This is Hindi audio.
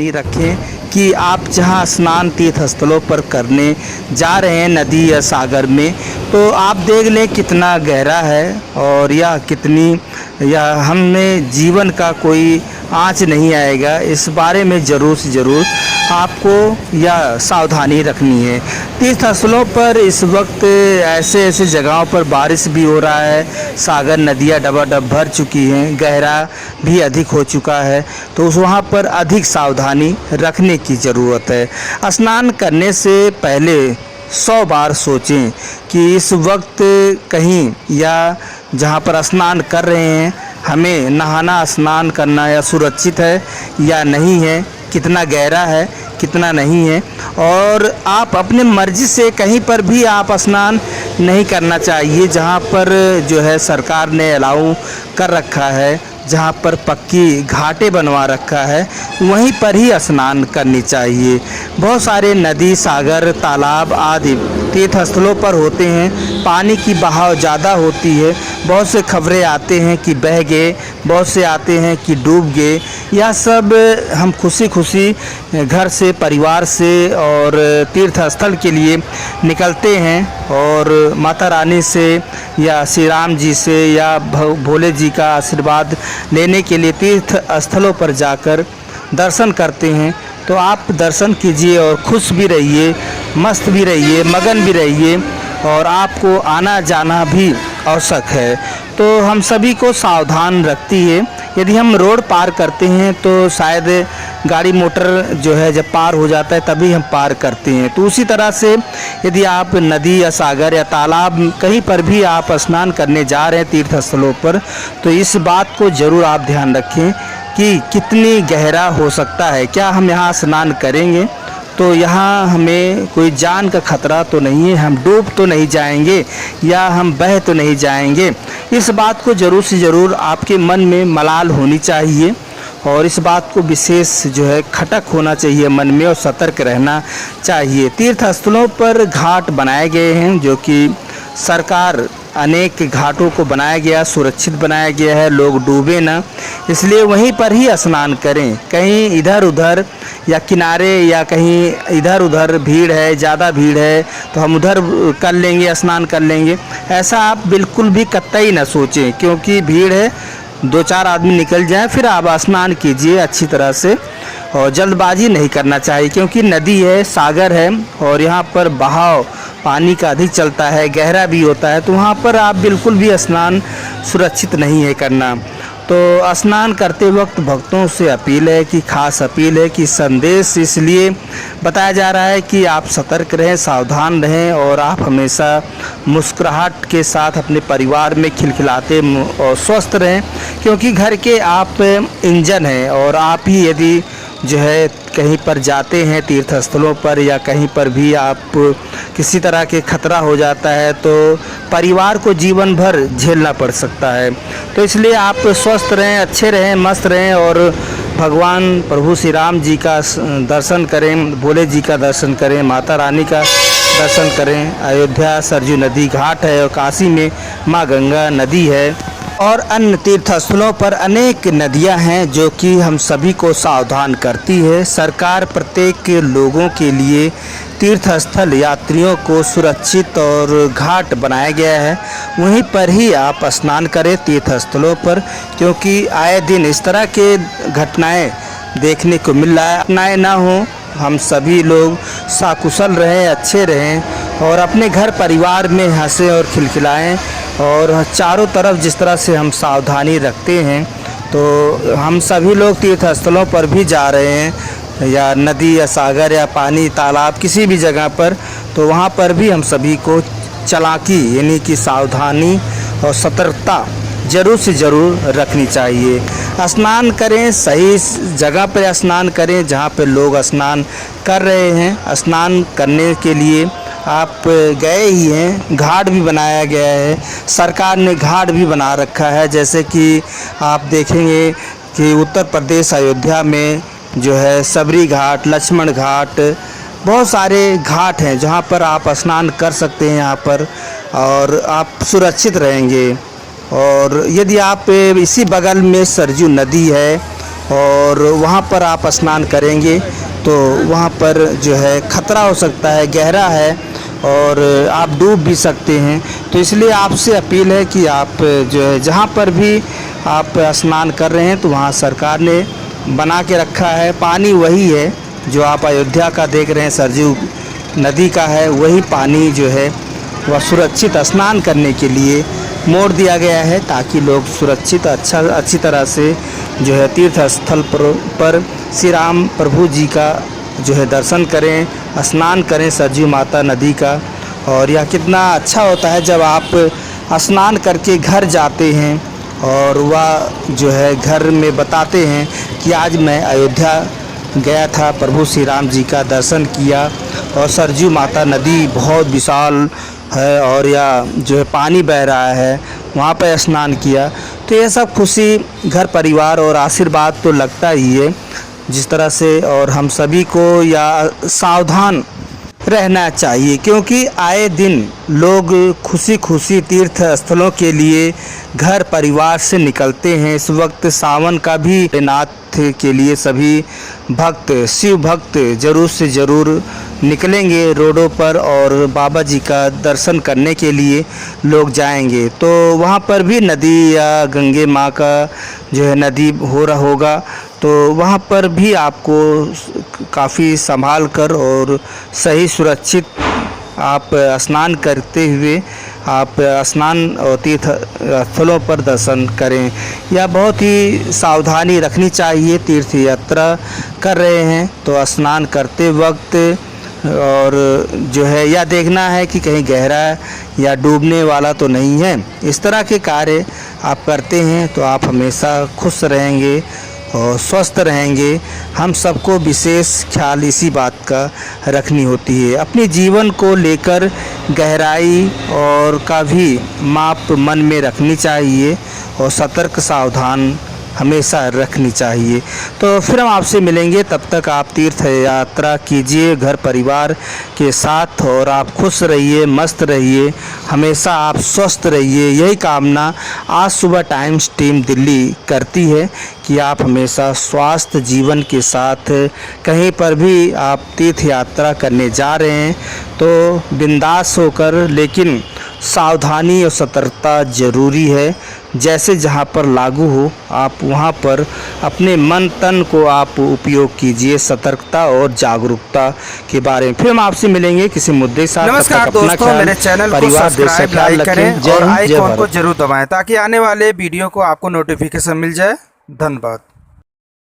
सावधानी रखें कि आप जहां स्नान तीर्थ स्थलों पर करने जा रहे हैं नदी या सागर में, तो आप देख लें कितना गहरा है और या हमें जीवन का कोई आँच नहीं आएगा। इस बारे में ज़रूर से ज़रूर आपको यह सावधानी रखनी है। तीर्थ स्थलों पर इस वक्त ऐसे ऐसे जगहों पर बारिश भी हो रहा है, सागर नदियाँ डबाडब भर चुकी हैं, गहरा भी अधिक हो चुका है, तो वहाँ पर अधिक सावधानी रखने की ज़रूरत है। स्नान करने से पहले 100 बार सोचें कि इस वक्त कहीं या जहाँ पर स्नान कर रहे हैं हमें नहाना स्नान करना या सुरक्षित है या नहीं है, कितना गहरा है कितना नहीं है। और आप अपने मर्ज़ी से कहीं पर भी आप स्नान नहीं करना चाहिए। जहाँ पर जो है सरकार ने अलाउ कर रखा है, जहाँ पर पक्की घाटे बनवा रखा है, वहीं पर ही स्नान करनी चाहिए। बहुत सारे नदी सागर तालाब आदि तीर्थ स्थलों पर होते हैं, पानी की बहाव ज़्यादा होती है, बहुत से खबरें आते हैं कि बह गए, बहुत से आते हैं कि डूब गए। यह सब हम खुशी खुशी घर से परिवार से और तीर्थ स्थल के लिए निकलते हैं और माता रानी से या श्री राम जी से या भोले जी का आशीर्वाद लेने के लिए तीर्थ स्थलों पर जाकर दर्शन करते हैं। तो आप दर्शन कीजिए और खुश भी रहिए, मस्त भी रहिए, मगन भी रहिए, और आपको आना जाना भी आवश्यक है। तो हम सभी को सावधान रखती है। यदि हम रोड पार करते हैं तो शायद गाड़ी मोटर जो है जब पार हो जाता है तभी हम पार करते हैं, तो उसी तरह से यदि आप नदी या सागर या तालाब कहीं पर भी आप स्नान करने जा रहे हैं तीर्थ स्थलों पर, तो इस बात को ज़रूर आप ध्यान रखें कि कितनी गहरा हो सकता है। क्या हम यहाँ स्नान करेंगे तो यहाँ हमें कोई जान का खतरा तो नहीं है, हम डूब तो नहीं जाएंगे या हम बह तो नहीं जाएंगे। इस बात को ज़रूर से ज़रूर आपके मन में मलाल होनी चाहिए और इस बात को विशेष जो है खटक होना चाहिए मन में और सतर्क रहना चाहिए। तीर्थ स्थलों पर घाट बनाए गए हैं, जो कि सरकार अनेक घाटों को बनाया गया, सुरक्षित बनाया गया है, लोग डूबे ना, इसलिए वहीं पर ही स्नान करें। कहीं इधर उधर या किनारे या कहीं इधर उधर भीड़ है, ज़्यादा भीड़ है तो हम उधर कर लेंगे, स्नान कर लेंगे, ऐसा आप बिल्कुल भी कतई ना सोचें। क्योंकि भीड़ है, 2-4 आदमी निकल जाएं फिर आप स्नान कीजिए अच्छी तरह से, और जल्दबाजी नहीं करना चाहिए। क्योंकि नदी है, सागर है और यहाँ पर बहाव पानी का अधिक चलता है, गहरा भी होता है, तो वहाँ पर आप बिल्कुल भी स्नान सुरक्षित नहीं है करना। तो स्नान करते वक्त भक्तों से अपील है कि खास अपील है कि संदेश इसलिए बताया जा रहा है कि आप सतर्क रहें, सावधान रहें और आप हमेशा मुस्कुराहट के साथ अपने परिवार में खिलखिलाते और स्वस्थ रहें। क्योंकि घर के आप इंजन हैं और आप ही यदि जो है कहीं पर जाते हैं तीर्थ स्थलों पर या कहीं पर भी आप किसी तरह के खतरा हो जाता है तो परिवार को जीवन भर झेलना पड़ सकता है। तो इसलिए आप स्वस्थ रहें, अच्छे रहें, मस्त रहें और भगवान प्रभु श्री राम जी का दर्शन करें, भोले जी का दर्शन करें, माता रानी का दर्शन करें। अयोध्या सरयू नदी घाट है और काशी में माँ गंगा नदी है और अन्य तीर्थ स्थलों पर अनेक नदियां हैं जो कि हम सभी को सावधान करती है। सरकार प्रत्येक लोगों के लिए तीर्थ स्थल यात्रियों को सुरक्षित और घाट बनाया गया है, वहीं पर ही आप स्नान करें तीर्थ स्थलों पर। क्योंकि आए दिन इस तरह के घटनाएं देखने को मिल रहा है। घटनाएं ना हो, हम सभी लोग सकुशल रहें, अच्छे रहें और अपने घर परिवार में हंसें और खिलखिलाएं। और चारों तरफ जिस तरह से हम सावधानी रखते हैं, तो हम सभी लोग तीर्थ स्थलों पर भी जा रहे हैं या नदी या सागर या पानी तालाब किसी भी जगह पर, तो वहाँ पर भी हम सभी को चालाकी यानी कि सावधानी और सतर्कता ज़रूर से ज़रूर रखनी चाहिए। स्नान करें, सही जगह पर स्नान करें जहाँ पर लोग स्नान कर रहे हैं। स्नान करने के लिए आप गए ही हैं, घाट भी बनाया गया है, सरकार ने घाट भी बना रखा है। जैसे कि आप देखेंगे कि उत्तर प्रदेश अयोध्या में जो है सबरी घाट, लक्ष्मण घाट, बहुत सारे घाट हैं जहाँ पर आप स्नान कर सकते हैं यहाँ पर और आप सुरक्षित रहेंगे। और यदि आप इसी बगल में सरयू नदी है और वहाँ पर आप स्नान करेंगे तो वहाँ पर जो है खतरा हो सकता है, गहरा है और आप डूब भी सकते हैं। तो इसलिए आपसे अपील है कि आप जो है जहाँ पर भी आप स्नान कर रहे हैं तो वहाँ सरकार ने बना के रखा है, पानी वही है जो आप अयोध्या का देख रहे हैं, सरयू नदी का है, वही पानी जो है वह सुरक्षित स्नान करने के लिए मोड़ दिया गया है ताकि लोग सुरक्षित अच्छी तरह से जो है तीर्थ स्थल पर श्री राम प्रभु जी का जो है दर्शन करें, स्नान करें सरयू माता नदी का। और यह कितना अच्छा होता है जब आप स्नान करके घर जाते हैं और वह जो है घर में बताते हैं कि आज मैं अयोध्या गया था, प्रभु श्री राम जी का दर्शन किया और सरयू माता नदी बहुत विशाल है और या जो है पानी बह रहा है, वहाँ पर स्नान किया। तो ये सब खुशी घर परिवार और आशीर्वाद तो लगता ही है जिस तरह से, और हम सभी को या सावधान रहना चाहिए क्योंकि आए दिन लोग खुशी खुशी तीर्थ स्थलों के लिए घर परिवार से निकलते हैं। इस वक्त सावन का भी नाथ के लिए सभी भक्त, शिव भक्त ज़रूर से ज़रूर निकलेंगे रोडों पर और बाबा जी का दर्शन करने के लिए लोग जाएंगे। तो वहाँ पर भी नदी या गंगे माँ का जो है नदी हो रहा होगा, तो वहाँ पर भी आपको काफ़ी संभाल कर और सही सुरक्षित आप स्नान करते हुए आप स्नान और तीर्थ स्थलों पर दर्शन करें। या बहुत ही सावधानी रखनी चाहिए, तीर्थ यात्रा कर रहे हैं तो स्नान करते वक्त और जो है यह देखना है कि कहीं गहरा या डूबने वाला तो नहीं है। इस तरह के कार्य आप करते हैं तो आप हमेशा खुश रहेंगे और स्वस्थ रहेंगे। हम सबको विशेष ख्याल इसी बात का रखनी होती है। अपने जीवन को लेकर गहराई और का भी माप मन में रखनी चाहिए और सतर्क सावधान हमेशा रखनी चाहिए। तो फिर हम आपसे मिलेंगे, तब तक आप तीर्थ यात्रा कीजिए घर परिवार के साथ और आप खुश रहिए, मस्त रहिए, हमेशा आप स्वस्थ रहिए। यही कामना आज सुबह टाइम्स टीम दिल्ली करती है कि आप हमेशा स्वास्थ्य जीवन के साथ कहीं पर भी आप तीर्थ यात्रा करने जा रहे हैं तो बिंदास होकर, लेकिन सावधानी और सतर्कता ज़रूरी है। जैसे जहाँ पर लागू हो आप वहाँ पर अपने मन तन को आप उपयोग कीजिए सतर्कता और जागरूकता के बारे में। फिर हम आपसे मिलेंगे किसी मुद्दे के साथ। नमस्कार दोस्तों, मेरे चैनल को सब्सक्राइब लाइक करें और आइकॉन को जरूर दबाएं ताकि आने वाले वीडियो को आपको नोटिफिकेशन मिल जाए। धन्यवाद।